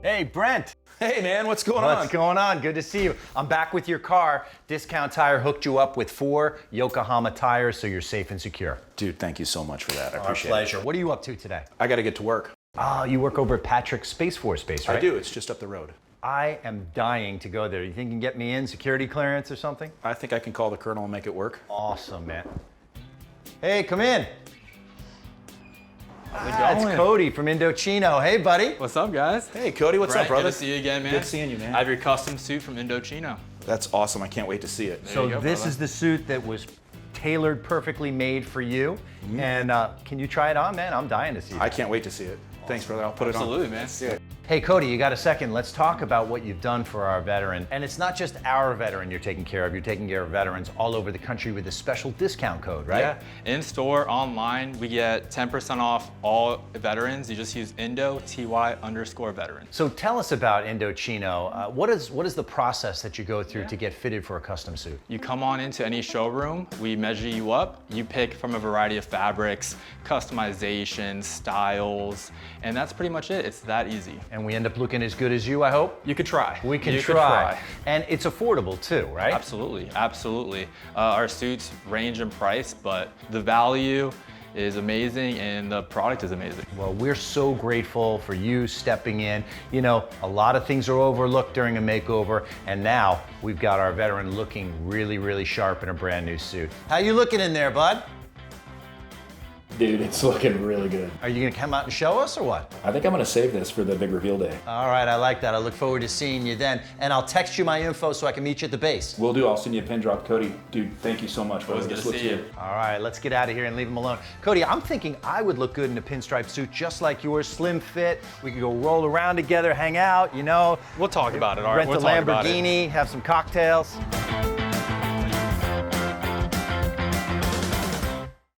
Hey, Brent. Hey man, what's going on? What's going on? Good to see you. I'm back with your car. Discount Tire hooked you up with 4 Yokohama tires so you're safe and secure. Dude, thank you so much for that. I Our appreciate pleasure. it. What are you up to today? I gotta get to work. Oh, you work over at Patrick's Space Force base, right? I do, it's just up the road. I am dying to go there. You think you can get me in, security clearance or something? I think I can call the colonel and make it work. Awesome, man. Hey, come in. How's it It's going? Cody from Indochino. Hey, buddy. What's up, guys? Hey Cody, what's Brent, up, brother? Good to see you again, man. Good seeing you, man. I have your custom suit from Indochino. That's awesome, I can't wait to see it. There So you go, this brother. is the suit that was tailored, perfectly made for you. And can you try it on, man? I'm dying to see it. I can't wait to see it. Thanks, brother, I'll put Absolutely, it on. man. Yeah. Hey, Cody, you got a second? Let's talk about what you've done for our veteran. And it's not just our veteran you're taking care of. You're taking care of veterans all over the country with a special discount code, right? Yeah. In store, online, we get 10% off all veterans. You just use Indo_TY_veterans. So tell us about Indochino. What is the process that you go through to get fitted for a custom suit? You come on into any showroom, we measure you up, you pick from a variety of fabrics, customizations, styles, and that's pretty much it. It's that easy. And we end up looking as good as you, I hope? You could try. We can You could try. And it's affordable too, right? Absolutely, absolutely. Our suits range in price, but the value is amazing and the product is amazing. Well, we're so grateful for you stepping in. You know, a lot of things are overlooked during a makeover, and now we've got our veteran looking really, really sharp in a brand new suit. How you looking in there, bud? Dude, it's looking really good. Are you gonna come out and show us or what? I think I'm gonna save this for the big reveal day. All right, I like that. I look forward to seeing you then. And I'll text you my info so I can meet you at the base. Will do, I'll send you a pin drop. Cody, dude, thank you so much, brother. Always good This to looks see you. good. All right, let's get out of here and leave him alone. Cody, I'm thinking I would look good in a pinstripe suit just like yours, slim fit. We could go roll around together, hang out, you know. We'll talk about it, all right? Rent We'll a talk about it. Lamborghini, have some cocktails.